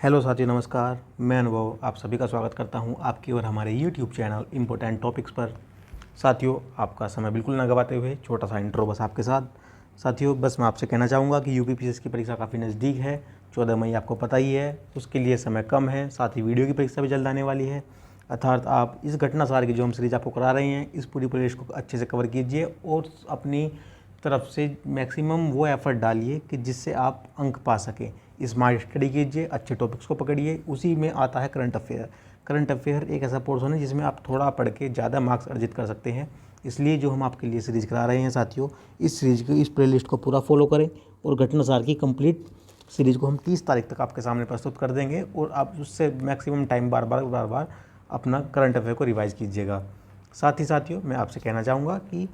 Hello साथियों, नमस्कार। मैं अनुभव आप सभी का स्वागत करता हूं आपकी और हमारे यूट्यूब चैनल इम्पोर्टेंट टॉपिक्स पर। साथियों, आपका समय बिल्कुल ना गवाते हुए छोटा सा इंट्रो बस आपके साथ। साथियों, बस मैं आपसे कहना चाहूँगा कि यूपीपीएससी की परीक्षा काफ़ी नज़दीक है। 14 मई आपको पता ही है, उसके लिए समय कम है। साथ ही वीडियो की परीक्षा भी जल्द आने वाली है। अर्थात आप इस घटना सार की जो हम सीरीज आपको करा रहे हैं, इस पूरी प्लेलिस्ट को अच्छे से कवर कीजिए और अपनी तरफ से मैक्सिमम वो एफर्ट डालिए कि जिससे आप अंक पा सकें। स्मार्ट स्टडी कीजिए, अच्छे टॉपिक्स को पकड़िए। उसी में आता है करंट अफेयर। करंट अफेयर एक ऐसा पोर्शन है जिसमें आप थोड़ा पढ़ के ज़्यादा मार्क्स अर्जित कर सकते हैं। इसलिए जो हम आपके लिए सीरीज करा रहे हैं साथियों, इस सीरीज की इस प्लेलिस्ट को पूरा फॉलो करें और घटनासार की कंप्लीट सीरीज को हम 30 तारीख तक आपके सामने प्रस्तुत कर देंगे और आप उससे मैक्सिमम टाइम बार बार अपना करंट अफेयर को रिवाइज कीजिएगा। साथ ही साथियों, मैं आपसे कहना चाहूँगा कि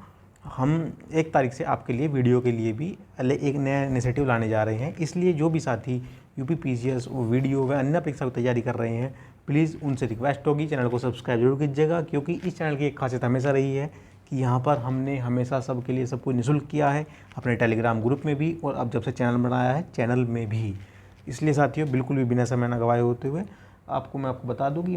हम 1 तारीख से आपके लिए वीडियो के लिए भी एक नया इनिशिएटिव लाने जा रहे हैं। इसलिए जो भी साथी यूपीपीसीएस वीडियो व अन्य परीक्षा की तैयारी कर रहे हैं, प्लीज़ उनसे रिक्वेस्ट होगी चैनल को सब्सक्राइब जरूर कीजिएगा, क्योंकि इस चैनल की एक खासियत हमेशा रही है कि यहाँ पर हमने हमेशा सबके लिए सब कुछ निःशुल्क किया है, अपने टेलीग्राम ग्रुप में भी और अब जब से चैनल बनाया है चैनल में भी। इसलिए साथियों, बिल्कुल भी बिना समय न गवाए होते हुए मैं आपको बता दूं कि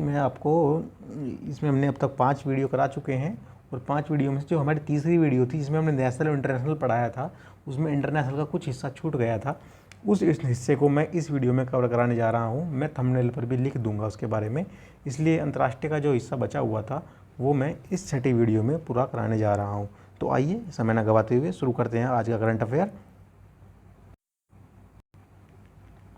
इसमें हमने अब तक 5 वीडियो करा चुके हैं और 5 वीडियो में से जो हमारी तीसरी वीडियो थी जिसमें हमने नेशनल और इंटरनेशनल पढ़ाया था, उसमें इंटरनेशनल का कुछ हिस्सा छूट गया था। उस हिस्से को मैं इस वीडियो में कवर कराने जा रहा हूँ। मैं थंबनेल पर भी लिख दूंगा उसके बारे में। इसलिए अंतर्राष्ट्रीय का जो हिस्सा बचा हुआ था वो मैं इस छठी वीडियो में पूरा कराने जा रहा हूँ। तो आइए समय न गवाते हुए शुरू करते हैं आज का करंट अफेयर।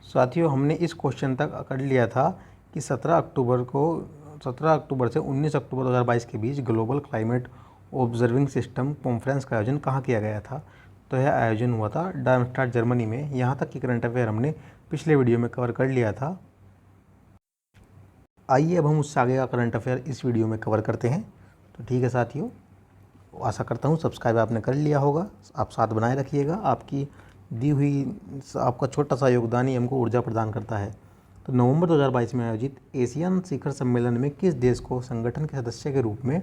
साथियों, हमने इस क्वेश्चन तक कर लिया था कि 17 अक्टूबर से 19 अक्टूबर 2022 के बीच global climate observing system conference का आयोजन कहाँ किया गया था। तो यह आयोजन हुआ था डार्मस्टाड, जर्मनी में। यहाँ तक कि करंट अफेयर हमने पिछले वीडियो में कवर कर लिया था। आइए अब हम उससे आगे का करंट अफेयर इस वीडियो में कवर करते हैं। तो ठीक है साथियों, आशा करता हूँ सब्सक्राइब आपने कर लिया होगा। आप साथ बनाए रखिएगा, आपकी दी हुई आपका छोटा सा योगदान ही हमको ऊर्जा प्रदान करता है। तो नवंबर 2022 में आयोजित एशियन शिखर सम्मेलन में किस देश को संगठन के सदस्य के रूप में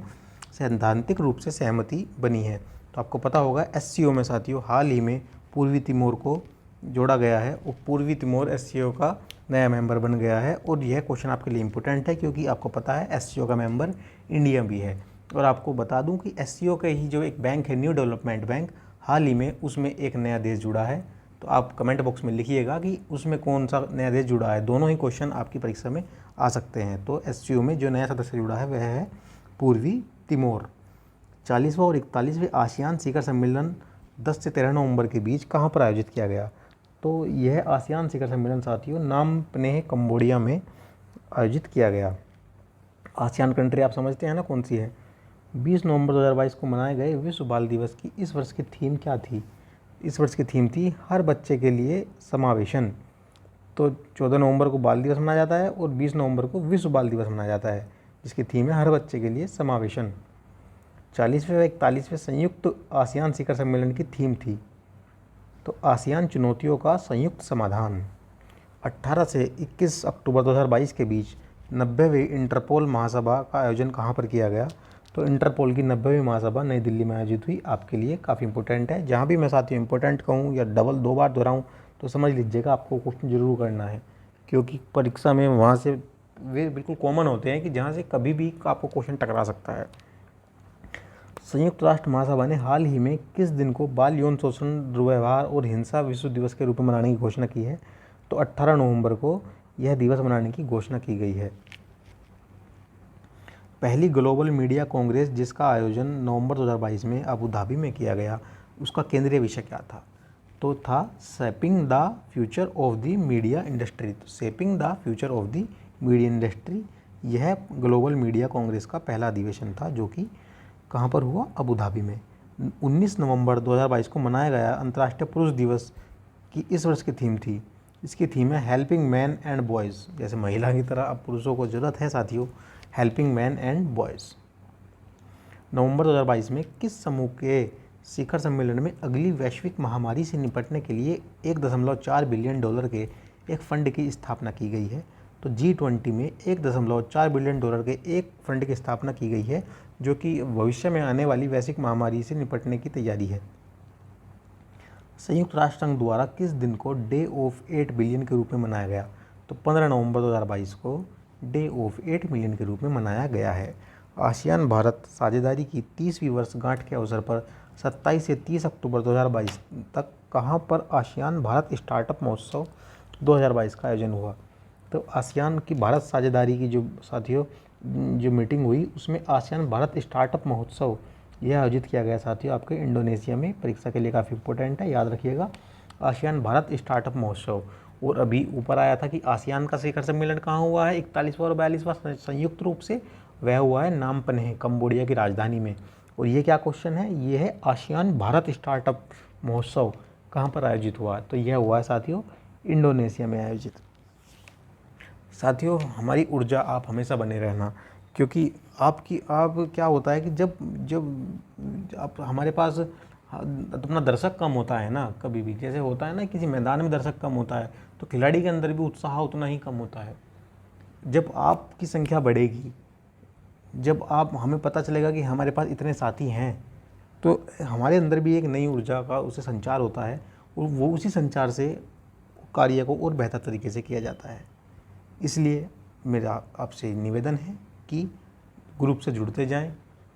सैद्धांतिक रूप से सहमति बनी है। तो आपको पता होगा एससीओ में साथियों हाल ही में पूर्वी तिमोर को जोड़ा गया है और पूर्वी तिमोर एससीओ का नया मेंबर बन गया है। और यह क्वेश्चन आपके लिए इंपॉर्टेंट है क्योंकि आपको पता है एससीओ का मेंबर इंडिया भी है। और आपको बता दूं कि एससीओ का ही जो एक बैंक है, न्यू डेवलपमेंट बैंक, हाल ही में उसमें एक नया देश जुड़ा है। तो आप कमेंट बॉक्स में लिखिएगा कि उसमें कौन सा नया देश जुड़ा है। दोनों ही क्वेश्चन आपकी परीक्षा में आ सकते हैं। तो एससीओ में जो नया सदस्य जुड़ा है वह है पूर्वी तिमोर। 40वां और 41वें आसियान शिखर सम्मेलन 10 से 13 नवंबर के बीच कहाँ पर आयोजित किया गया। तो यह आसियान शिखर सम्मेलन साथियों नाम पनेह कंबोडिया में आयोजित किया गया। आसियान कंट्री आप समझते हैं ना कौन सी है। 20 नवंबर 2022 को मनाए गए विश्व बाल दिवस की इस वर्ष की थीम क्या थी। इस वर्ष की थीम थी हर बच्चे के लिए समावेशन। तो 14 नवंबर को बाल दिवस मनाया जाता है और 20 नवंबर को विश्व बाल दिवस मनाया जाता है, जिसकी थीम है हर बच्चे के लिए समावेशन। 40वें व 41वें संयुक्त आसियान शिखर सम्मेलन की थीम थी तो आसियान चुनौतियों का संयुक्त समाधान। 18 से 21 अक्टूबर 2022 के बीच 90वीं इंटरपोल महासभा का आयोजन कहाँ पर किया गया। तो इंटरपोल की 90वीं महासभा नई दिल्ली में आयोजित हुई। आपके लिए काफ़ी इंपॉर्टेंट है। जहाँ भी मैं साथियों इंपॉर्टेंट कहूँ या डबल 2 बार दोहराऊँ तो समझ लीजिएगा आपको क्वेश्चन जरूर करना है, क्योंकि परीक्षा में वहाँ से वे बिल्कुल कॉमन होते हैं कि जहाँ से कभी भी आपको क्वेश्चन टकरा सकता है। संयुक्त राष्ट्र महासभा ने हाल ही में किस दिन को बाल यौन शोषण, दुर्व्यवहार और हिंसा विश्व दिवस के रूप में मनाने की घोषणा की है। तो 18 नवंबर को यह दिवस मनाने की घोषणा की गई है। पहली ग्लोबल मीडिया कांग्रेस जिसका आयोजन नवंबर 2022 में अबू धाबी में किया गया, उसका केंद्रीय विषय क्या था। तो था shaping the future of the media industry. तो shaping the future of the media industry यह ग्लोबल मीडिया कांग्रेस का पहला अधिवेशन था, जो कि कहाँ पर हुआ, अबू धाबी में। 19 नवंबर 2022 को मनाया गया अंतर्राष्ट्रीय पुरुष दिवस की इस वर्ष की थीम थी। इसकी थीम है हेल्पिंग मैन एंड बॉयज़। जैसे महिला की तरह अब पुरुषों को ज़रूरत है साथियों, हेल्पिंग मैन एंड बॉयज़। नवंबर 2022 में किस समूह के शिखर सम्मेलन में अगली वैश्विक महामारी से निपटने के लिए $1.4 बिलियन के एक फंड की स्थापना की गई है। तो G20 में $1.4 बिलियन के एक फंड की स्थापना की गई है, जो कि भविष्य में आने वाली वैश्विक महामारी से निपटने की तैयारी है। संयुक्त राष्ट्र संघ द्वारा किस दिन को डे ऑफ 8 बिलियन के रूप में मनाया गया। तो 15 नवंबर 2022 को डे ऑफ 8 मिलियन के रूप में मनाया गया है। आसियान भारत साझेदारी की 30वीं वर्षगांठ के अवसर पर 27 से 30 अक्टूबर 2022 तक कहाँ पर आसियान भारत स्टार्टअप महोत्सव 2022 का आयोजन हुआ? तो आसियान की भारत साझेदारी की जो साथियों जो मीटिंग हुई उसमें आसियान भारत स्टार्टअप महोत्सव यह आयोजित किया गया साथियों आपके इंडोनेशिया में। परीक्षा के लिए काफ़ी इंपॉर्टेंट है, याद रखिएगा आसियान भारत स्टार्टअप महोत्सव। और अभी ऊपर आया था कि आसियान का शिखर सम्मेलन कहाँ हुआ है 41वां और 42वां संयुक्त रूप से, वह हुआ है नाम पन्हे कंबोडिया की राजधानी में। और ये क्या क्वेश्चन है, ये है आसियान भारत स्टार्टअप महोत्सव कहाँ पर आयोजित हुआ? तो यह हुआ है साथियों इंडोनेशिया में आयोजित। साथियों हमारी ऊर्जा आप हमेशा बने रहना, क्योंकि आप क्या होता है कि जब जब आप हमारे पास अपना दर्शक कम होता है ना, कभी भी जैसे होता है ना किसी मैदान में दर्शक कम होता है तो खिलाड़ी के अंदर भी उत्साह उतना ही कम होता है। जब आपकी संख्या बढ़ेगी, जब हमें पता चलेगा कि हमारे पास इतने साथी हैं, तो हमारे अंदर भी एक नई ऊर्जा का उससे संचार होता है और वो उसी संचार से कार्य को और बेहतर तरीके से किया जाता है। इसलिए मेरा आपसे निवेदन है कि ग्रुप से जुड़ते जाएं,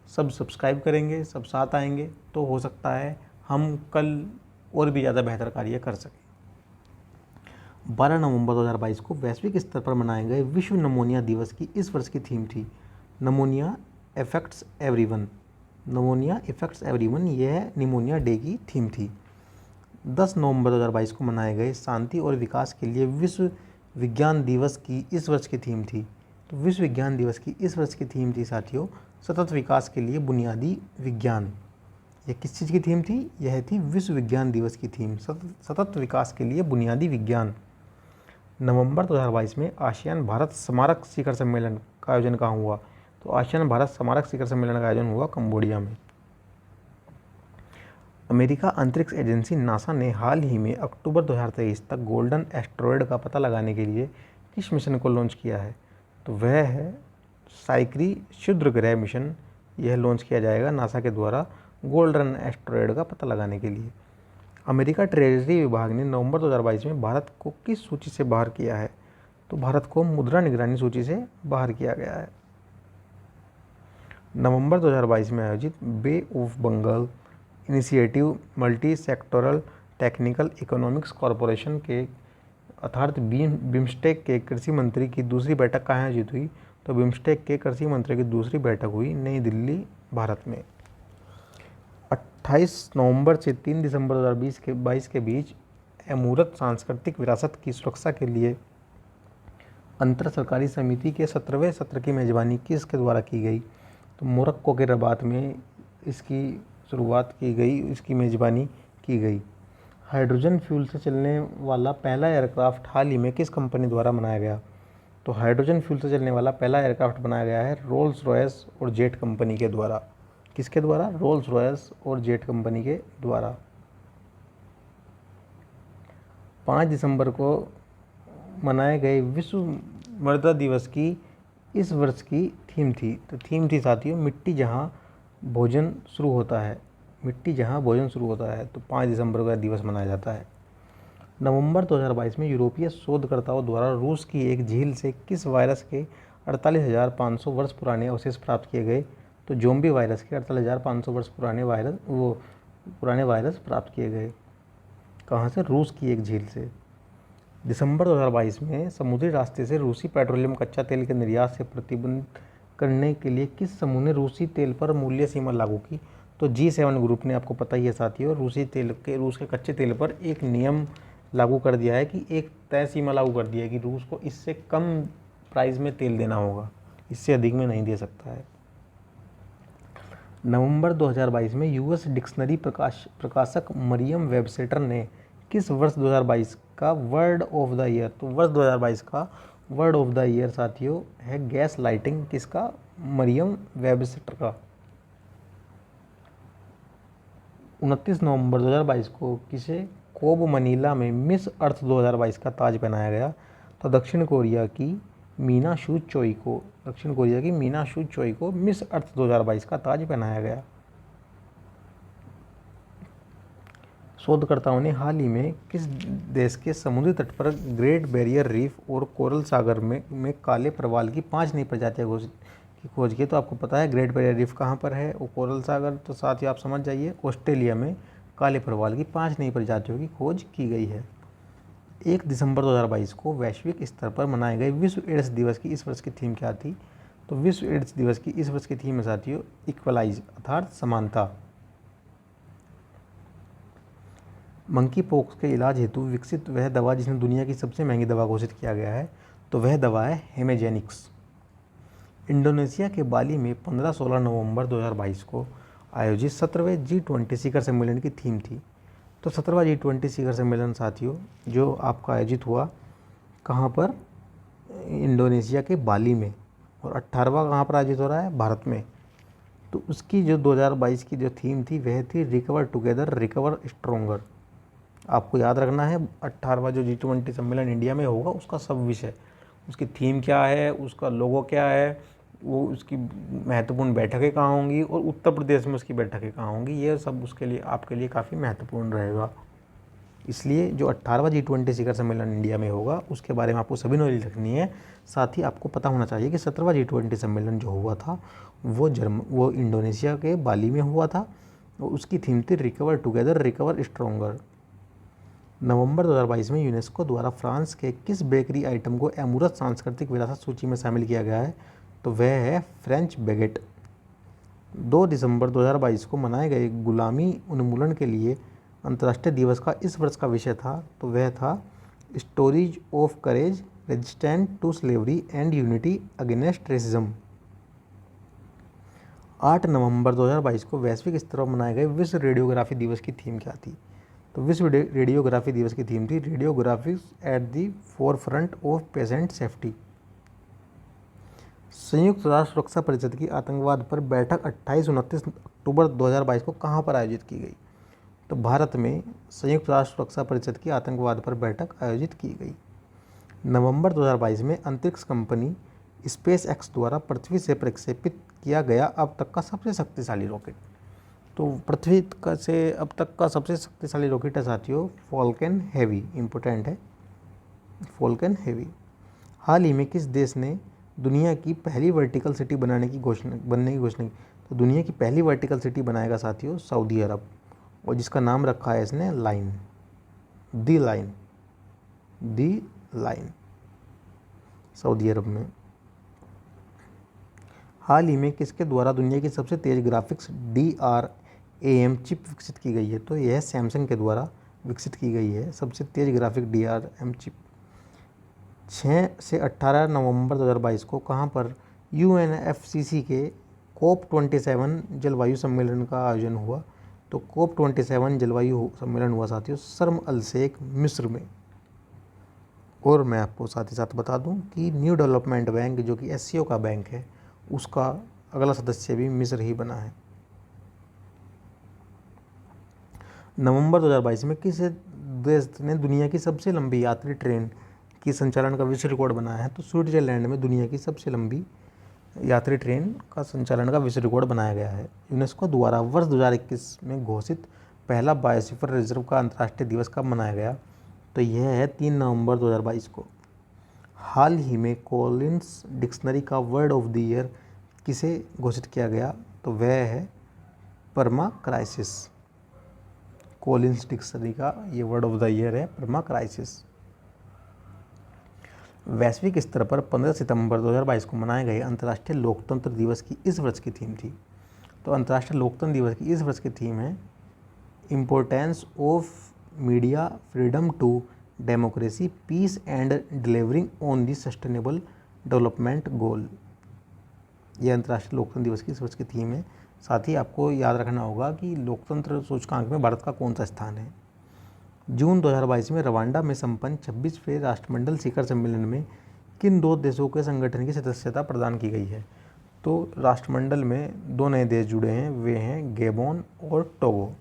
सब सब्सक्राइब करेंगे, सब साथ आएंगे तो हो सकता है हम कल और भी ज़्यादा बेहतर कार्य कर सकें। 12 नवंबर 2022 को वैश्विक स्तर पर मनाए गए विश्व नमोनिया दिवस की इस वर्ष की थीम थी pneumonia affects everyone. Pneumonia affects everyone, यह निमोनिया डे की थीम थी। 10 नवंबर 2022 को मनाए गए शांति और विकास के लिए विश्व विज्ञान दिवस की इस वर्ष की थीम थी। तो विश्व विज्ञान दिवस की इस वर्ष की थीम थी साथियों सतत विकास के लिए बुनियादी विज्ञान। यह किस चीज़ की थीम थी? यह थी विश्व विज्ञान दिवस की थीम, सतत विकास के लिए बुनियादी विज्ञान। नवंबर 2022 में आसियान भारत स्मारक शिखर सम्मेलन का आयोजन कहाँ हुआ? तो आसियान भारत स्मारक शिखर सम्मेलन का आयोजन हुआ कंबोडिया में। अमेरिका अंतरिक्ष एजेंसी नासा ने हाल ही में अक्टूबर 2023 तक गोल्डन एस्टेरॉयड का पता लगाने के लिए किस मिशन को लॉन्च किया है? तो वह है साइक्री क्षुद्र ग्रह मिशन। यह लॉन्च किया जाएगा नासा के द्वारा गोल्डन एस्टेरॉयड का पता लगाने के लिए। अमेरिका ट्रेजरी विभाग ने नवंबर 2022 में भारत को किस सूची से बाहर किया है? तो भारत को मुद्रा निगरानी सूची से बाहर किया गया है। नवंबर 2022 में आयोजित bay of Bengal initiative multi sectoral technical economics corporation के अर्थात बिम्स्टेक के कृषि मंत्री की दूसरी बैठक कहाँ आयोजित हुई? तो बिम्स्टेक के कृषि मंत्री की दूसरी बैठक हुई नई दिल्ली, भारत में। 28 नवंबर से 3 दिसंबर 2022 के बीच अमूर्त सांस्कृतिक विरासत की सुरक्षा के लिए अंतर सरकारी समिति के 17वें सत्र की मेज़बानी किसके द्वारा की गई? तो मोरक्को के रबात में इसकी शुरुआत की गई, इसकी मेज़बानी की गई। हाइड्रोजन फ्यूल से चलने वाला पहला एयरक्राफ्ट हाल ही में किस कंपनी द्वारा बनाया गया? तो हाइड्रोजन फ्यूल से चलने वाला पहला एयरक्राफ्ट बनाया गया है रोल्स रॉयस और जेट कंपनी के द्वारा। किसके द्वारा? रोल्स रॉयस और जेट कंपनी के द्वारा। 5 दिसंबर को मनाए गए विश्व मृदा दिवस की इस वर्ष की थीम थी। तो थीम थी साथियों मिट्टी जहाँ भोजन शुरू होता है। मिट्टी जहाँ भोजन शुरू होता है, तो 5 दिसंबर को यह दिवस मनाया जाता है। नवंबर 2022 में यूरोपीय शोधकर्ताओं द्वारा रूस की एक झील से किस वायरस के 48,500 वर्ष पुराने अवशेष प्राप्त किए गए? तो ज़ोंबी वायरस के 48,500 वर्ष पुराने वायरस प्राप्त किए गए। कहाँ से? रूस की एक झील से। दिसंबर 2022 में समुद्री रास्ते से रूसी पेट्रोलियम कच्चा तेल के निर्यात से प्रतिबंध करने के लिए किस समूह ने रूसी तेल पर मूल्य सीमा लागू की? तो G7 ग्रुप ने, आपको पता ही है साथियों, रूस के कच्चे तेल पर एक नियम लागू कर दिया है कि एक तय सीमा लागू कर दिया है कि रूस को इससे कम प्राइस में तेल देना होगा, इससे अधिक में नहीं दे सकता है। नवंबर 2022 में यूएस डिक्शनरी प्रकाशक मरियम वेबस्टर ने किस वर्ष 2022 का वर्ड ऑफ द ईयर? तो वर्ष 2022 का वर्ड ऑफ द ईयर साथियों है गैस लाइटिंग। किसका? मरियम वेबस्टर का। 29 नवंबर 2022 को किसे कोब मनीला में मिस अर्थ 2022 का ताज पहनाया गया? तो दक्षिण कोरिया की मीना शू चोई को मिस अर्थ 2022 का ताज पहनाया गया। शोधकर्ताओं ने हाल ही में किस देश के समुद्री तट पर ग्रेट बैरियर रीफ और कोरल सागर में काले प्रवाल की 5 नई प्रजातियां की खोज की। तो आपको पता है ग्रेट बैरियर रीफ कहाँ पर है और कोरल सागर, तो साथ ही आप समझ जाइए ऑस्ट्रेलिया में काले प्रवाल की 5 नई प्रजातियों की खोज की गई है। 1 दिसंबर 2022 को वैश्विक स्तर पर मनाए गए विश्व एड्स दिवस की इस वर्ष की थीम क्या थी? तो विश्व एड्स दिवस की इस वर्ष की थीम है साथियों इक्वलाइज अर्थात समानता। मंकी पॉक्स के इलाज हेतु विकसित वह दवा जिसने दुनिया की सबसे महंगी दवा घोषित किया गया है, तो वह दवा है हेमेजेनिक्स। इंडोनेशिया के बाली में 15-16 नवंबर 2022 को आयोजित 17वें G20 शिखर सम्मेलन की थीम थी। तो 17वां G20 शिखर सम्मेलन साथियों जो आपका आयोजित हुआ कहाँ पर? इंडोनेशिया के बाली में। और 18वां कहाँ पर आयोजित हो रहा है? भारत में। तो उसकी जो 2022 की जो थीम थी वह थी रिकवर टुगेदर रिकवर स्ट्रोंगर। आपको याद रखना है 18वां जो G20 सम्मेलन इंडिया में होगा उसका सब विषय, उसकी थीम क्या है, उसका लोगो क्या है, वो उसकी महत्वपूर्ण बैठकें कहाँ होंगी और उत्तर प्रदेश में उसकी बैठकें कहाँ होंगी, ये सब उसके लिए आपके लिए काफ़ी महत्वपूर्ण रहेगा। इसलिए जो 18वां G20 शिखर सम्मेलन इंडिया में होगा उसके बारे में आपको सभी नॉलेज रखनी है। साथ ही आपको पता होना चाहिए कि 17वां G20 सम्मेलन जो हुआ था वो इंडोनेशिया के बाली में हुआ था और उसकी थीम थी रिकवर टुगेदर रिकवर स्ट्रोंगर। नवंबर 2022 में यूनेस्को द्वारा फ्रांस के किस बेकरी आइटम को अमूर्त सांस्कृतिक विरासत सूची में शामिल किया गया है? तो वह है फ्रेंच बैगेट। 2 दिसंबर 2022 को मनाए गए गुलामी उन्मूलन के लिए अंतर्राष्ट्रीय दिवस का इस वर्ष का विषय था, तो वह था stories of courage resistant to slavery and unity against racism. 8 नवंबर 2022 को वैश्विक स्तर पर मनाए गए विश्व रेडियोग्राफी दिवस की थीम क्या थी? तो विश्व रेडियोग्राफी दिवस की थीम थी radiographics at the forefront of patient safety. संयुक्त राष्ट्र सुरक्षा परिषद की आतंकवाद पर बैठक 28-29 अक्टूबर 2022 को कहाँ पर आयोजित की गई? तो भारत में संयुक्त राष्ट्र सुरक्षा परिषद की आतंकवाद पर बैठक आयोजित की गई। नवंबर 2022 में अंतरिक्ष कंपनी स्पेस एक्स द्वारा पृथ्वी से प्रक्षेपित किया गया अब तक का सबसे शक्तिशाली रॉकेट। तो पृथ्वी से अब तक का सबसे शक्तिशाली रॉकेट है साथियों फॉल्कन हेवी। इम्पोर्टेंट है फॉल्कन हेवी। हाल ही में किस देश ने दुनिया की पहली वर्टिकल सिटी बनने की घोषणा की? तो दुनिया की पहली वर्टिकल सिटी बनाएगा साथियों सऊदी अरब, और जिसका नाम रखा है इसने लाइन, दी लाइन, सऊदी अरब में। हाल ही में किसके द्वारा दुनिया की सबसे तेज़ ग्राफिक्स DRAM चिप विकसित की गई है? तो यह सैमसंग के द्वारा विकसित की गई है सबसे तेज़ ग्राफिक DRAM चिप। 6 से 18 नवंबर 2022 को कहाँ पर UNFCCC के COP27 जलवायु सम्मेलन का आयोजन हुआ? तो COP27 जलवायु सम्मेलन हुआ साथियों शर्म अल शेख मिस्र में। और मैं आपको साथ ही साथ बता दूं कि न्यू डेवलपमेंट बैंक जो कि SCO का बैंक है उसका अगला सदस्य भी मिस्र ही बना है। नवंबर 2022 में किस देश ने दुनिया की सबसे लंबी यात्री ट्रेन की संचालन का विश्व रिकॉर्ड बनाया है? तो स्विट्जरलैंड में दुनिया की सबसे लंबी यात्री ट्रेन का संचालन का विश्व रिकॉर्ड बनाया गया है। यूनेस्को द्वारा वर्ष 2021 में घोषित पहला बायोस्फीयर रिजर्व का अंतर्राष्ट्रीय दिवस कब मनाया गया? तो यह है 3 नवंबर 2022 को। हाल ही में कॉलिन्स डिक्शनरी का वर्ड ऑफ द ईयर किसे घोषित किया गया? तो वह है परमा क्राइसिस। कॉलिन्स डिक्शनरी का ये वर्ड ऑफ द ईयर है परमा क्राइसिस। वैश्विक स्तर पर 15 सितंबर 2022 को मनाए गए अंतर्राष्ट्रीय लोकतंत्र दिवस की इस वर्ष की थीम थी। तो अंतर्राष्ट्रीय लोकतंत्र दिवस की इस वर्ष की थीम है importance of media freedom to democracy peace and delivering on the sustainable development goal. ये अंतर्राष्ट्रीय लोकतंत्र दिवस की इस वर्ष की थीम है। साथ ही आपको याद रखना होगा कि लोकतंत्र सूचकांक में भारत का कौन सा स्थान है। जून 2022 में रवांडा में संपन्न 26वें राष्ट्रमंडल शिखर सम्मेलन में किन 2 देशों के संगठन की सदस्यता प्रदान की गई है? तो राष्ट्रमंडल में 2 नए देश जुड़े हैं, वे हैं गैबोन और टोगो।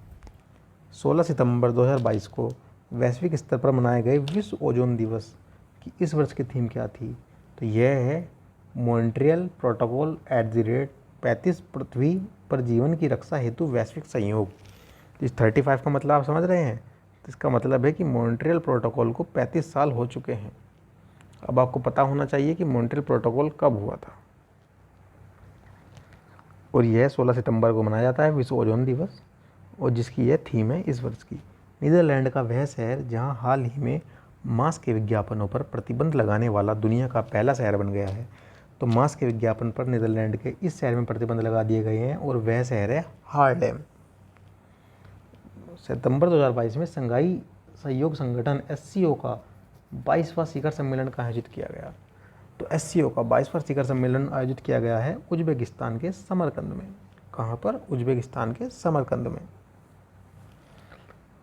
16 सितंबर 2022 को वैश्विक स्तर पर मनाए गए विश्व ओजोन दिवस की इस वर्ष की थीम क्या थी? तो यह है मॉन्ट्रियल प्रोटोकॉल @35 पृथ्वी पर जीवन की रक्षा हेतु वैश्विक सहयोग। इस 35 का मतलब आप समझ रहे हैं, तो इसका मतलब है कि मॉन्ट्रियल प्रोटोकॉल को 35 साल हो चुके हैं। अब आपको पता होना चाहिए कि मॉन्ट्रियल प्रोटोकॉल कब हुआ था, और यह 16 सितंबर को मनाया जाता है विश्व ओजोन दिवस, और जिसकी यह थीम है इस वर्ष की। नीदरलैंड का वह शहर जहां हाल ही में मांस के विज्ञापनों पर प्रतिबंध लगाने वाला दुनिया का पहला शहर बन गया है। तो मांस के विज्ञापन पर नीदरलैंड के इस शहर में प्रतिबंध लगा दिए गए हैं, और वह शहर है हार्लेम। सितंबर 2022 में संघाई सहयोग संगठन SCO का 22वां शिखर सम्मेलन का आयोजित किया गया। तो SCO का 22वां शिखर सम्मेलन आयोजित किया गया है उज्बेकिस्तान के समरकंद में। कहाँ पर? उज्बेकिस्तान के समरकंद में।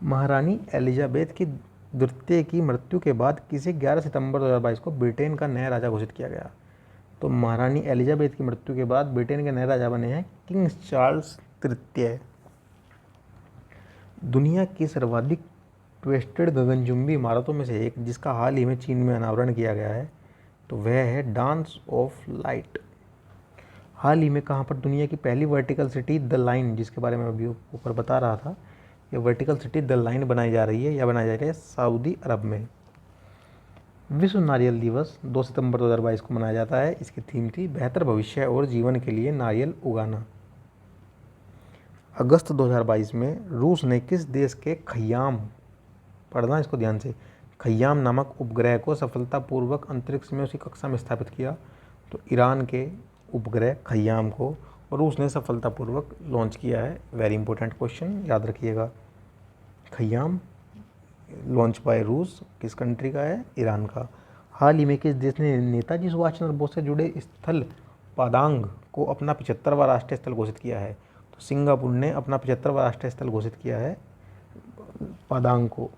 महारानी एलिजाबेथ की द्वितीय की मृत्यु के बाद किसे 11 सितंबर 2022 को ब्रिटेन का नया राजा घोषित किया गया? तो महारानी एलिजाबेथ की मृत्यु के बाद ब्रिटेन के नए राजा बने हैं किंग चार्ल्स तृतीय। दुनिया की सर्वाधिक ट्विस्टेड गगनचुंबी इमारतों में से एक, जिसका हाल ही में चीन में अनावरण किया गया है, तो वह है डांस ऑफ लाइट। हाल ही में कहाँ पर दुनिया की पहली वर्टिकल सिटी द लाइन, जिसके बारे में अभी ऊपर बता रहा था, ये वर्टिकल सिटी द लाइन बनाई जा रही है या बनाई जा रही है सऊदी अरब में। विश्व नारियल दिवस 2 सितंबर 2022 को मनाया जाता है। इसकी थीम थी बेहतर भविष्य और जीवन के लिए नारियल उगाना। अगस्त 2022 में रूस ने किस देश के खय्याम, पढ़ना इसको ध्यान से, खय्याम नामक उपग्रह को सफलतापूर्वक अंतरिक्ष में उसकी कक्षा में स्थापित किया? तो ईरान के उपग्रह खय्याम को रूस ने सफलतापूर्वक लॉन्च किया है। वेरी इंपॉर्टेंट क्वेश्चन, याद रखिएगा। खय्याम लॉन्च बाय रूस, किस कंट्री का है? ईरान का। हाल ही में किस देश ने नेताजी सुभाष चंद्र बोस से जुड़े स्थल पादांग को अपना 75वां राष्ट्रीय स्थल घोषित किया है? तो सिंगापुर ने अपना 75वां राष्ट्रीय स्थल घोषित किया है पादांग को।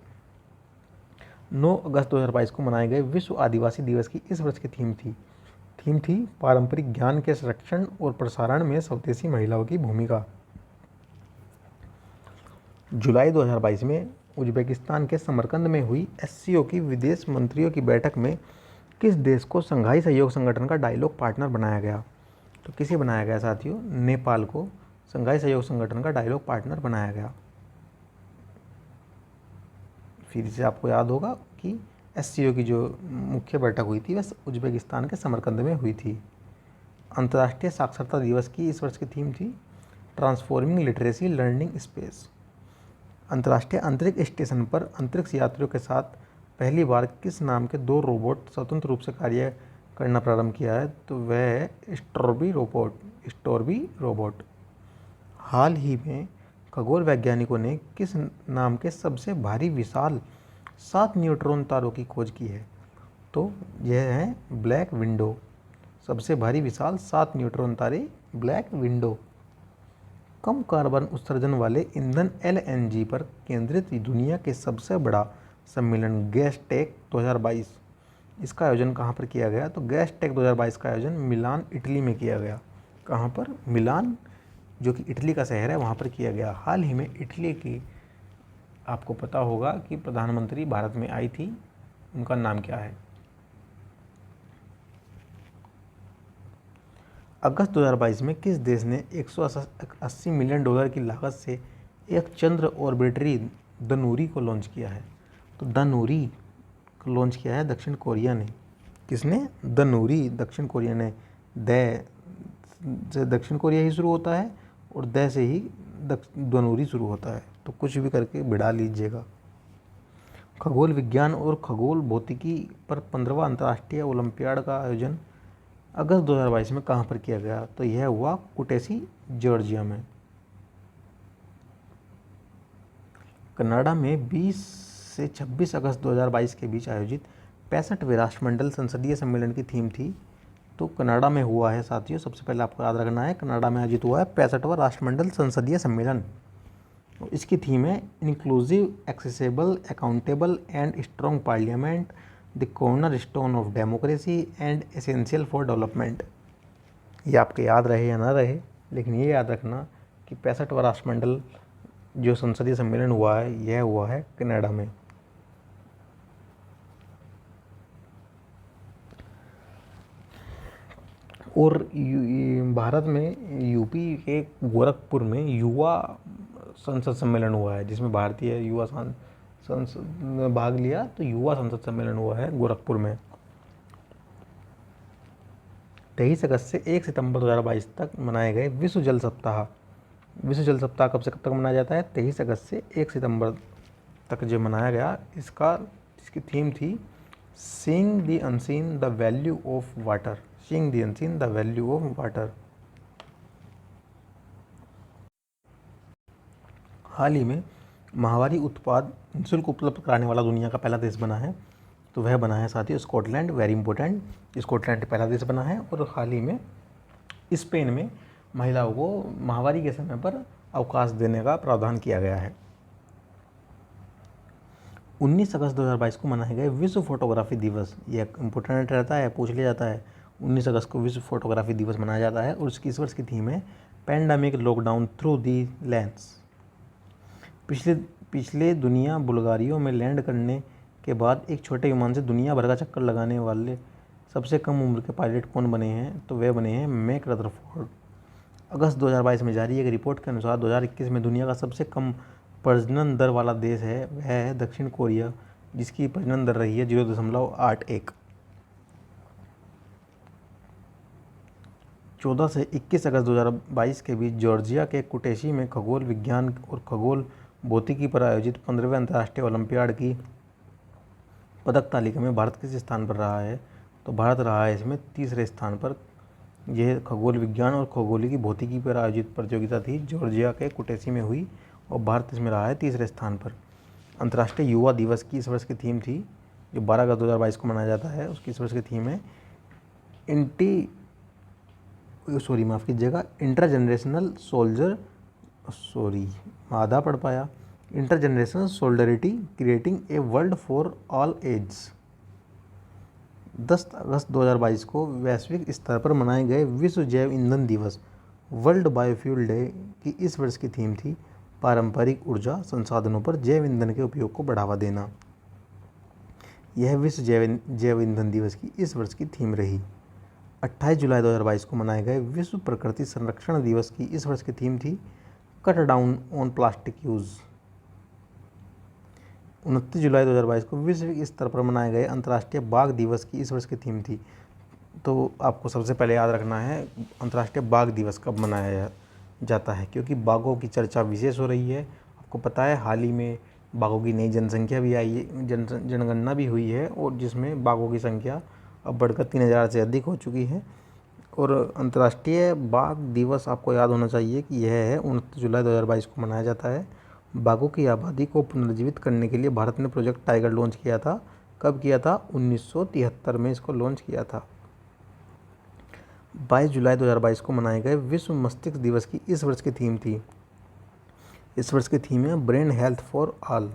9 अगस्त 2022 को मनाए गए विश्व आदिवासी दिवस की इस वर्ष की थीम थी पारंपरिक ज्ञान के संरक्षण और प्रसारण में स्वदेशी महिलाओं की भूमिका। जुलाई 2022 में उज्बेकिस्तान के समरकंद में हुई SCO की विदेश मंत्रियों की बैठक में किस देश को संघाई सहयोग संगठन का डायलॉग पार्टनर बनाया गया? तो किसे बनाया गया साथियों? नेपाल को संघाई सहयोग संगठन का डायलॉग पार्टनर बनाया गया। फिर से आपको याद होगा कि SCO की जो मुख्य बैठक हुई थी वह उज्बेकिस्तान के समरकंद में हुई थी। अंतर्राष्ट्रीय साक्षरता दिवस की इस वर्ष की थीम थी ट्रांसफॉर्मिंग लिटरेसी लर्निंग स्पेस। अंतर्राष्ट्रीय अंतरिक्ष स्टेशन पर अंतरिक्ष यात्रियों के साथ पहली बार किस नाम के 2 रोबोट स्वतंत्र रूप से कार्य करना प्रारंभ किया है? तो वह है स्टोरबी रोबोट। हाल ही में खगोल वैज्ञानिकों ने किस नाम के सबसे भारी विशाल 7 न्यूट्रॉन तारों की खोज की है? तो यह है ब्लैक विंडो। सबसे भारी विशाल 7 न्यूट्रॉन तारे ब्लैक विंडो। कम कार्बन उत्सर्जन वाले ईंधन LNG पर केंद्रित दुनिया के सबसे बड़ा सम्मेलन गैसटेक 2022, इसका आयोजन कहाँ पर किया गया? तो गैसटेक 2022 का आयोजन मिलान, इटली में किया गया। कहाँ पर? मिलान, जो कि इटली का शहर है, वहाँ पर किया गया। हाल ही में इटली की आपको पता होगा कि प्रधानमंत्री भारत में आई थी, उनका नाम क्या है? अगस्त 2022 में किस देश ने 180 मिलियन डॉलर की लागत से एक चंद्र ऑर्बिटरी दनूरी को लॉन्च किया है? तो दनूरी को लॉन्च किया है दक्षिण कोरिया ने। किसने? दनूरी, दक्षिण कोरिया ने। द से दक्षिण कोरिया ही शुरू होता है और द से ही दनूरी शुरू होता है, तो कुछ भी करके बिड़ा लीजिएगा। खगोल विज्ञान और खगोल भौतिकी पर 15वां अंतर्राष्ट्रीय ओलंपियाड का आयोजन अगस्त 2022 में कहाँ पर किया गया? तो यह हुआ कुटेसी, जॉर्जिया में। कनाडा में 20 से 26 अगस्त 2022 के बीच आयोजित 65वें राष्ट्रमंडल संसदीय सम्मेलन की थीम थी, तो कनाडा में हुआ है साथियों। सबसे पहले आपको याद रखना है, कनाडा में आयोजित हुआ है 65वां राष्ट्रमंडल संसदीय सम्मेलन। तो इसकी थीम है inclusive, accessible, accountable and strong parliament, the corner stone of democracy and essential for development. ये आपके याद रहे या ना रहे, लेकिन ये याद रखना कि 65वां राष्ट्रमंडल जो संसदीय सम्मेलन हुआ है, यह हुआ है कनाडा में। और भारत में यूपी के गोरखपुर में युवा संसद सम्मेलन हुआ है, जिसमें भारतीय युवा संसद भाग लिया, तो युवा संसद सम्मेलन हुआ है गोरखपुर में। 23 अगस्त से 1 सितंबर 2022 तक मनाए गए विश्व जल सप्ताह। विश्व जल सप्ताह कब से कब तक मनाया जाता है? 23 अगस्त से 1 सितंबर तक जो मनाया गया। इसकी थीम थी seeing the unseen the value of water. Seeing the unseen the value of water. हाल ही में माहवारी उत्पाद निःशुल्क उपलब्ध कराने वाला दुनिया का पहला देश बना है, तो वह बना है साथियों स्कॉटलैंड। वेरी इंपॉर्टेंट, स्कॉटलैंड पहला देश बना है। और हाल ही में स्पेन में महिलाओं को माहवारी के समय पर अवकाश देने का प्रावधान किया गया है। 19 अगस्त 2022 को मनाए गए विश्व फोटोग्राफी दिवस। यह इंपॉर्टेंट रहता है, पूछ लिया जाता है। 19 अगस्त को विश्व फोटोग्राफी दिवस मनाया जाता है और इसकी इस वर्ष की थीम है pandemic lockdown through the lens. पिछले दुनिया बुल्गारियो में लैंड करने के बाद एक छोटे विमान से दुनिया भर का चक्कर लगाने वाले सबसे कम उम्र के पायलट कौन बने हैं? तो वे बने हैं मैक रदरफोर्ड। अगस्त 2022 में जारी एक रिपोर्ट के अनुसार 2021 में दुनिया का सबसे कम प्रजनन दर वाला देश है वह है दक्षिण कोरिया, जिसकी प्रजनन दर रही है 0.81। 14 से 21 अगस्त 2022 के बीच जॉर्जिया के कुटेशी में खगोल विज्ञान और खगोल भौतिकी पर आयोजित 15वें अंतर्राष्ट्रीय ओलंपियाड की पदक तालिका में भारत किस स्थान पर रहा है? तो भारत रहा है इसमें तीसरे स्थान पर। यह खगोल विज्ञान और खगोलिकी भौतिकी पर आयोजित प्रतियोगिता थी, जॉर्जिया के कुटेशी में हुई और भारत इसमें रहा है तीसरे स्थान पर। अंतर्राष्ट्रीय युवा दिवस की इस वर्ष की थीम थी, जो 12 अगस्त 2022 को मनाया जाता है, उसकी इस वर्ष की थीम है इंटरजनरेशनल सोल्जर आधा पढ़ पाया intergenerational solidarity creating a world for all age. 10 अगस्त 2022 को वैश्विक स्तर पर मनाए गए विश्व जैव ईंधन दिवस वर्ल्ड बायोफ्यूल डे की इस वर्ष की थीम थी पारंपरिक ऊर्जा संसाधनों पर जैव ईंधन के उपयोग को बढ़ावा देना। यह विश्व जैव ईंधन दिवस की इस वर्ष की थीम रही। 28 जुलाई 2022 को मनाए गए विश्व प्रकृति संरक्षण दिवस की इस वर्ष की थीम थी cut down on plastic use. 29 जुलाई 2022 को विश्व स्तर पर मनाए गए अंतर्राष्ट्रीय बाघ दिवस की इस वर्ष की थीम थी। तो आपको सबसे पहले याद रखना है अंतर्राष्ट्रीय बाघ दिवस कब मनाया जाता है, क्योंकि बाघों की चर्चा विशेष हो रही है। आपको पता है हाल ही में बाघों की नई जनसंख्या भी आई है, जनगणना भी हुई है, और जिसमें बाघों की संख्या अब बढ़कर 3000 से अधिक हो चुकी है। और अंतर्राष्ट्रीय बाघ दिवस आपको याद होना चाहिए कि यह है 29 जुलाई 2022 को मनाया जाता है। बाघों की आबादी को पुनर्जीवित करने के लिए भारत ने प्रोजेक्ट टाइगर लॉन्च किया था। कब किया था? 1973 में इसको लॉन्च किया था। 22 जुलाई 2022 को मनाए गए विश्व मस्तिष्क दिवस की इस वर्ष की थीम थी। इस वर्ष की थीम है ब्रेन हेल्थ फॉर ऑल।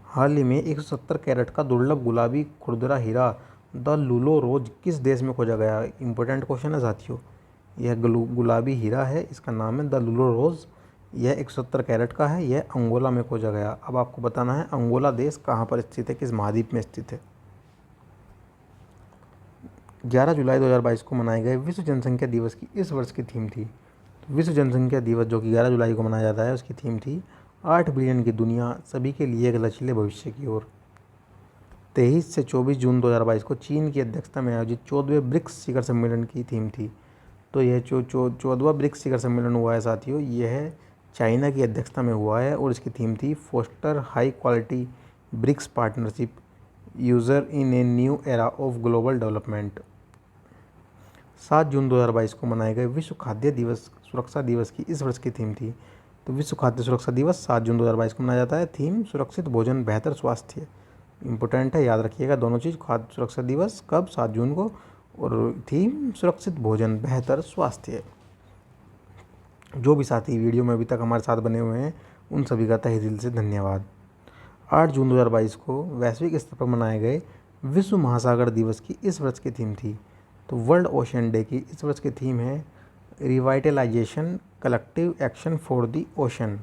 हाल ही में 170 कैरेट का दुर्लभ गुलाबी खुरदरा हीरा द लूलो रोज किस देश में खोजा गया? इंपॉर्टेंट क्वेश्चन है साथियों। यह गुलाबी हीरा है, इसका नाम है द लूलो रोज। यह 170 कैरेट का है, यह अंगोला में खोजा गया। अब आपको बताना है अंगोला देश कहाँ पर स्थित है, किस महाद्वीप में स्थित है। 11 जुलाई 2022 को मनाए गए विश्व जनसंख्या दिवस की इस वर्ष की थीम थी। तो विश्व जनसंख्या दिवस जो कि 11 जुलाई को मनाया जाता है, उसकी थीम थी 8 बिलियन की दुनिया सभी के लिए एक लचीले भविष्य की ओर। 23 से 24 जून 2022 को चीन की अध्यक्षता में आयोजित 14वें ब्रिक्स शिखर सम्मेलन की थीम थी। तो यह 14वां ब्रिक्स शिखर सम्मेलन हुआ है साथियों, यह चाइना की अध्यक्षता में हुआ है और इसकी थीम थी foster high quality BRICS partnership usher in a new era of global development. 7 जून 2022 को मनाए गए विश्व खाद्य दिवस सुरक्षा दिवस की इस वर्ष की थीम थी। तो विश्व खाद्य सुरक्षा दिवस 7 जून 2022 को मनाया जाता है। थीम सुरक्षित भोजन बेहतर स्वास्थ्य। इंपॉर्टेंट है, याद रखिएगा दोनों चीज़। खाद्य सुरक्षा दिवस कब? 7 जून को, और थीम सुरक्षित भोजन बेहतर स्वास्थ्य। जो भी साथी वीडियो में अभी तक हमारे साथ बने हुए हैं उन सभी का तहे दिल से धन्यवाद। 8 जून 2022 को वैश्विक स्तर पर मनाए गए विश्व महासागर दिवस की इस वर्ष की थीम थी। तो वर्ल्ड ओशन डे की इस वर्ष की थीम है revitalisation collective action for the ocean.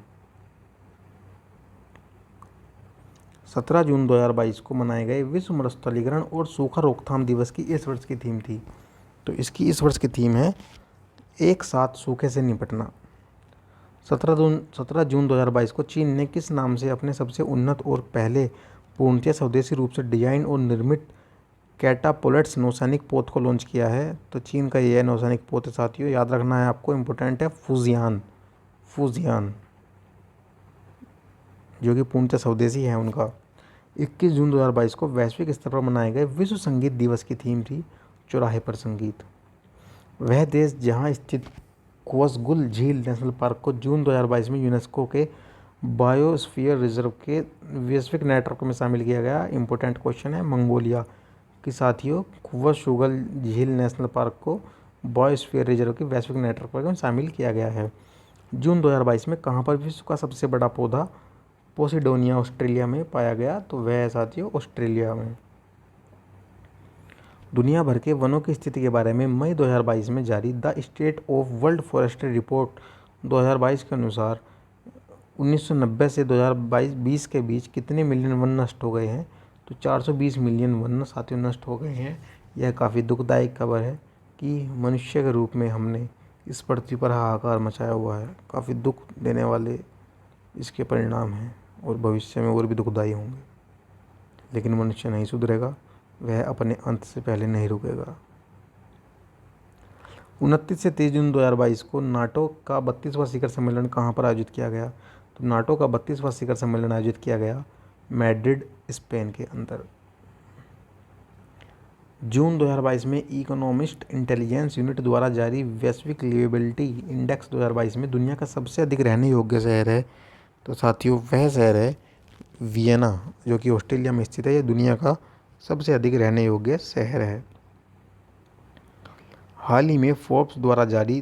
17 जून 2022 को मनाए गए विश्व मरुस्थलीकरण और सूखा रोकथाम दिवस की इस वर्ष की थीम थी। तो इसकी इस वर्ष की थीम है एक साथ सूखे से निपटना। 17 जून 2022 को चीन ने किस नाम से अपने सबसे उन्नत और पहले पूर्णतः स्वदेशी रूप से डिजाइन और निर्मित कैटापोलेट्स नौसैनिक पोत को लॉन्च किया है? तो चीन का यह नौसैनिक पोत है साथियों, याद रखना है आपको, इम्पोर्टेंट है, फूजियान। फूजियान जो कि पूर्णतः स्वदेशी है उनका। 21 जून 2022 को वैश्विक स्तर पर मनाए गए विश्व संगीत दिवस की थीम थी चौराहे पर संगीत। वह देश जहां स्थित कोसगुल झील नेशनल पार्क को जून 2022 में यूनेस्को के बायोस्फीयर रिजर्व के वैश्विक नेटवर्क में शामिल किया गया। इंपॉर्टेंट क्वेश्चन है, मंगोलिया की साथियों कोसगुल झील नेशनल पार्क को बायोस्फीयर रिजर्व के वैश्विक नेटवर्क में शामिल किया गया है। जून 2022 में कहाँ पर विश्व का सबसे बड़ा पौधा पोसिडोनिया ऑस्ट्रेलिया में पाया गया? तो वह है साथियों ऑस्ट्रेलिया में। दुनिया भर के वनों की स्थिति के बारे में मई 2022 में जारी the state of world forestry report 2022 के अनुसार 1990 से 2020 के बीच कितने मिलियन वन नष्ट हो गए हैं? तो 420 मिलियन वन साथियों नष्ट हो गए हैं। यह काफ़ी दुखदायक खबर है कि मनुष्य के रूप में हमने इस पृथ्वी पर हाहाकार मचाया हुआ है। काफ़ी दुख देने वाले इसके परिणाम हैं और भविष्य में और भी दुखदायी होंगे। लेकिन मनुष्य नहीं सुधरेगा, वह अपने अंत से पहले नहीं रुकेगा। 29 से 30 जून 2022 को नाटो का 32वां शिखर सम्मेलन कहाँ पर आयोजित किया गया? तो नाटो का 32वां शिखर सम्मेलन आयोजित किया गया मैड्रिड, स्पेन के अंदर। जून 2022 में इकोनॉमिस्ट इंटेलिजेंस यूनिट द्वारा जारी वैश्विक लिवेबिलिटी इंडेक्स 2022 में दुनिया का सबसे अधिक रहने योग्य शहर है। तो साथियों वह शहर है वियना, जो कि ऑस्ट्रेलिया में स्थित है। यह दुनिया का सबसे अधिक रहने योग्य शहर है। हाल ही में फोर्ब्स द्वारा जारी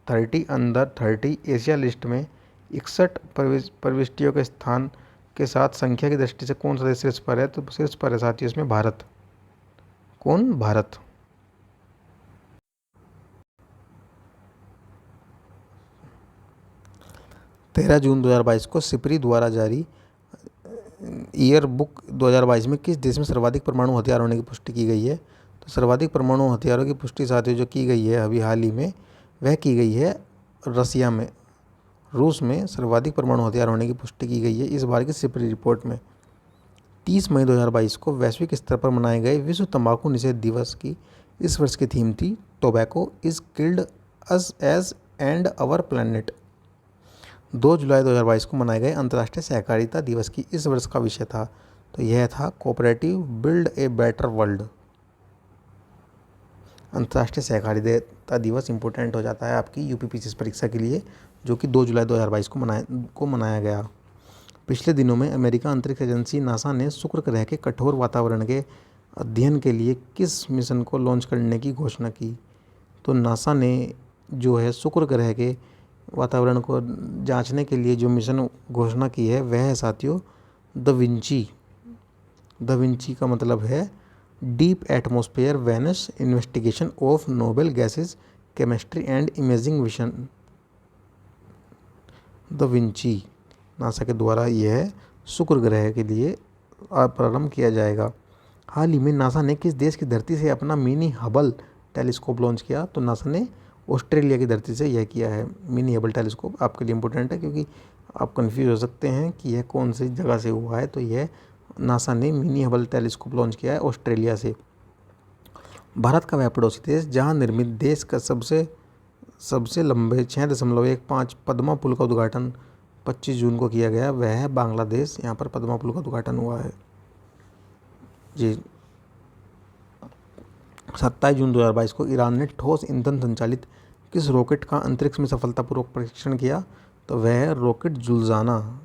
30 अंडर 30 एशिया लिस्ट में 61 प्रविष्टियों के स्थान के साथ संख्या की दृष्टि से कौन सा देश शीर्ष पर है? तो शीर्ष पर है साथियों इसमें भारत। कौन? भारत। तेरह जून 2022 को सिपरी द्वारा जारी ईयर बुक 2022 में किस देश में सर्वाधिक परमाणु हथियार होने की पुष्टि की गई है? तो सर्वाधिक परमाणु हथियारों की पुष्टि साथियों जो की गई है अभी हाल ही में, वह की गई है रसिया में। रूस में सर्वाधिक परमाणु हथियार होने की पुष्टि की गई है इस बार की सिपरी रिपोर्ट में। 30 मई 2022 को वैश्विक स्तर पर मनाए गए विश्व तंबाकू निषेध दिवस की इस वर्ष की थीम थी tobacco is killed us age and our planet. 2 जुलाई 2022 को मनाए गए अंतर्राष्ट्रीय सहकारिता दिवस की इस वर्ष का विषय था, तो यह था cooperative build a better world. अंतर्राष्ट्रीय सहकारिता दिवस इंपॉर्टेंट हो जाता है आपकी यूपीपीसीएस परीक्षा के लिए, जो कि 2 जुलाई 2022 को मनाया गया। पिछले दिनों में अमेरिका अंतरिक्ष एजेंसी नासा ने शुक्र ग्रह के कठोर वातावरण के अध्ययन के लिए किस मिशन को लॉन्च करने की घोषणा की? तो नासा ने जो है शुक्र ग्रह के वातावरण को जांचने के लिए जो मिशन घोषणा की है वह है साथियों द विंची। द विंची का मतलब है deep atmosphere Venus investigation of noble gases chemistry and imaging mission. DaVinci NASA के द्वारा यह शुक्र ग्रह के लिए प्रारंभ किया जाएगा। हाल ही में नासा ने किस देश की धरती से अपना मिनी हबल टेलीस्कोप लॉन्च किया? तो नासा ने ऑस्ट्रेलिया की धरती से यह किया है। मिनी हबल टेलीस्कोप आपके लिए इम्पोर्टेंट है क्योंकि आप कंफ्यूज हो सकते हैं कि यह कौन सी जगह से हुआ है। तो यह नासा ने मिनी हबल टेलीस्कोप लॉन्च किया है ऑस्ट्रेलिया से। भारत का वह पड़ोसी देश जहां निर्मित देश का सबसे लंबे 6.15 पद्मा पुल का उद्घाटन 25 जून को किया गया, वह है बांग्लादेश। यहाँ पर पद्मा पुल का उद्घाटन हुआ है जी। 27 जून 2022 को ईरान ने ठोस ईंधन संचालित किस रॉकेट का अंतरिक्ष में सफलतापूर्वक परीक्षण किया? तो वह है रॉकेट जुल्जाना।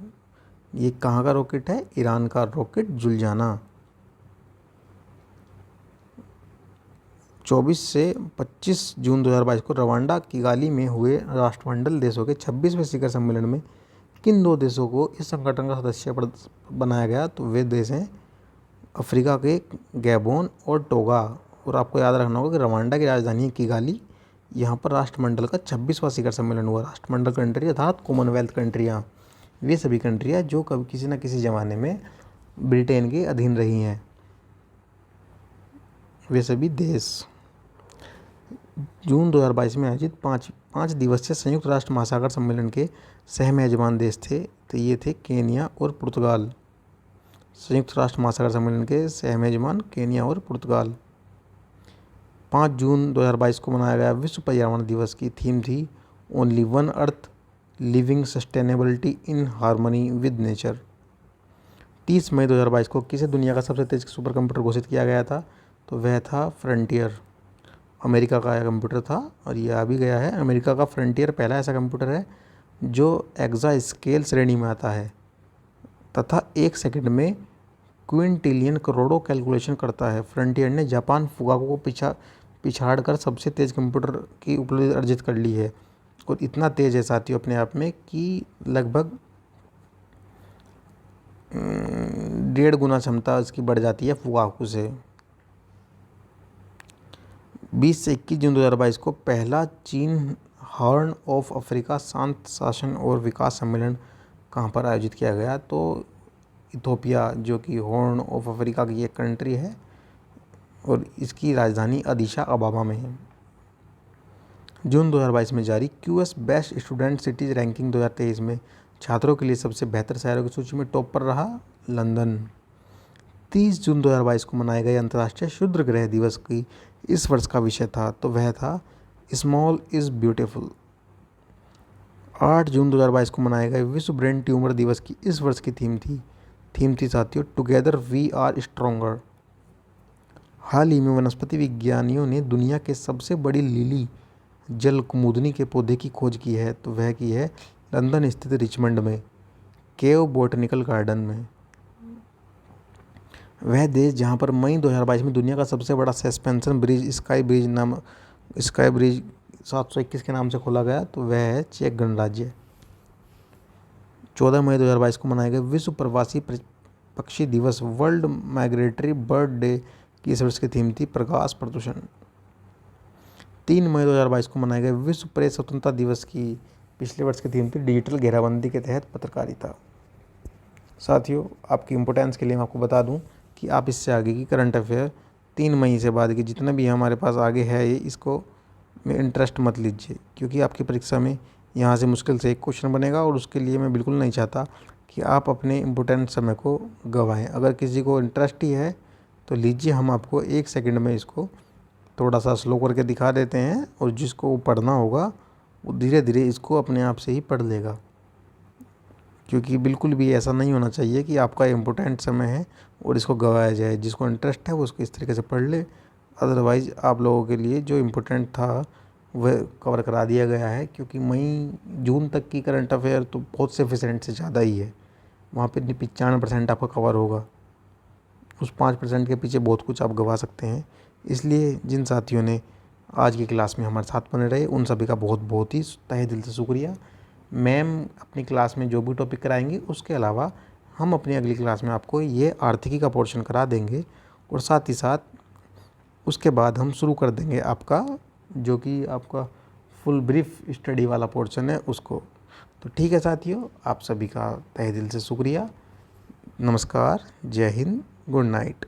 ये कहाँ का रॉकेट है? ईरान का रॉकेट जुल्जाना। 24 से 25 जून 2022 को रवांडा किगाली में हुए राष्ट्रमंडल देशों के 26वें शिखर सम्मेलन में किन 2 देशों को इस संगठन का सदस्य बनाया गया? तो वे देश हैं अफ्रीका के गैबोन और टोगा। और आपको याद रखना होगा कि रवांडा की राजधानी है किगाली। यहाँ पर राष्ट्रमंडल का 26वां शिखर सम्मेलन हुआ। राष्ट्रमंडल कंट्री अर्थात कॉमनवेल्थ कंट्रियाँ, वे सभी कंट्रियाँ जो कभी किसी न किसी ज़माने में ब्रिटेन के अधीन रही हैं, वे सभी देश। जून 2022 में आयोजित 5 दिवसीय संयुक्त राष्ट्र महासागर सम्मेलन के सह मेजबान देश थे, तो ये थे केन्या और पुर्तगाल। संयुक्त राष्ट्र महासागर सम्मेलन के सह मेजबान केन्या और पुर्तगाल। 5 जून 2022 को मनाया गया विश्व पर्यावरण दिवस की थीम थी only one earth living sustainability in harmony with nature. 30 मई 2022 को किसे दुनिया का सबसे तेज सुपर कंप्यूटर घोषित किया गया था, तो वह था फ्रंटियर। अमेरिका का कंप्यूटर था और ये आ भी गया है। अमेरिका का फ्रंटियर पहला ऐसा कंप्यूटर है जो एक्सा स्केल श्रेणी में आता है तथा 1 सेकंड में क्विंटिलियन करोड़ों कैलकुलेशन करता है। फ्रंटियर ने जापान फुगाको को पिछाड़ कर सबसे तेज कंप्यूटर की उपलब्धि अर्जित कर ली है और इतना तेज है साथियों अपने आप में कि लगभग 1.5 गुना क्षमता इसकी बढ़ जाती है फुगाको से। 20 से 21 जून 2022 को पहला चीन हॉर्न ऑफ अफ्रीका शांत शासन और विकास सम्मेलन कहाँ पर आयोजित किया गया, तो इथोपिया जो कि हॉर्न ऑफ अफ्रीका की एक कंट्री है और इसकी राजधानी अदीस अबाबा में है। जून 2022 में जारी QS best student cities ranking 2023 में छात्रों के लिए सबसे बेहतर शहरों की सूची में टॉप पर रहा लंदन। 30 जून 2022 को मनाए गए अंतर्राष्ट्रीय क्षुद्र ग्रह दिवस की इस वर्ष का विषय था, तो वह था स्मॉल इज़ ब्यूटीफुल। 8 जून 2022 को मनाए गए विश्व ब्रेन ट्यूमर दिवस की इस वर्ष की थीम थी साथियों टुगेदर वी आर स्ट्रोंगर। हाल ही में वनस्पति विज्ञानियों ने दुनिया के सबसे बड़ी लीली जल कुमुदनी के पौधे की खोज की है, तो वह की है लंदन स्थित रिचमंड में केव बोटनिकल गार्डन में। वह देश जहां पर मई 2022 में दुनिया का सबसे बड़ा सस्पेंशन ब्रिज स्काई ब्रिज 721 के नाम से खोला गया, तो वह है चेक गणराज्य। 14 मई 2022 को मनाए गए विश्व प्रवासी पक्षी दिवस वर्ल्ड माइग्रेटरी बर्ड डे की इस वर्ष की थीम थी प्रकाश प्रदूषण। 3 मई 2022 को मनाए गए विश्व प्रेस स्वतंत्रता दिवस की पिछले वर्ष की थीम थी डिजिटल घेराबंदी के तहत पत्रकारिता। साथियों आपकी इम्पोर्टेंस के लिए मैं आपको बता दूं कि आप इससे आगे की करंट अफेयर 3 मई से बाद की जितना भी हमारे पास आगे है ये इसको में इंटरेस्ट मत लीजिए, क्योंकि आपकी परीक्षा में यहाँ से मुश्किल से एक क्वेश्चन बनेगा और उसके लिए मैं बिल्कुल नहीं चाहता कि आप अपने इम्पोर्टेंट समय को गंवाएं। अगर किसी को इंटरेस्ट ही है तो लीजिए, हम आपको 1 सेकंड में इसको थोड़ा सा स्लो करके दिखा देते हैं और जिसको पढ़ना होगा वो धीरे धीरे इसको अपने आप से ही पढ़ लेगा, क्योंकि बिल्कुल भी ऐसा नहीं होना चाहिए कि आपका इम्पोर्टेंट समय है और इसको गंवाया जाए। जिसको इंटरेस्ट है वो उसको इस तरीके से पढ़ ले, अदरवाइज़ आप लोगों के लिए जो इम्पोर्टेंट था वह कवर करा दिया गया है, क्योंकि मई जून तक की करंट अफेयर तो बहुत सफिशिएंट से ज़्यादा ही है। वहाँ पे 95% आपका कवर होगा, उस 5% के पीछे बहुत कुछ आप गंवा सकते हैं। इसलिए जिन साथियों ने आज की क्लास में हमारे साथ बने रहे उन सभी का बहुत बहुत ही तहे दिल से शुक्रिया। मैम अपनी क्लास में जो भी टॉपिक कराएंगी उसके अलावा हम अपनी अगली क्लास में आपको ये आर्थिकी का पोर्शन करा देंगे और साथ ही साथ उसके बाद हम शुरू कर देंगे आपका जो कि आपका फुल ब्रीफ स्टडी वाला पोर्शन है उसको। तो ठीक है साथियों, आप सभी का तहे दिल से शुक्रिया। नमस्कार, जय हिंद, गुड नाइट।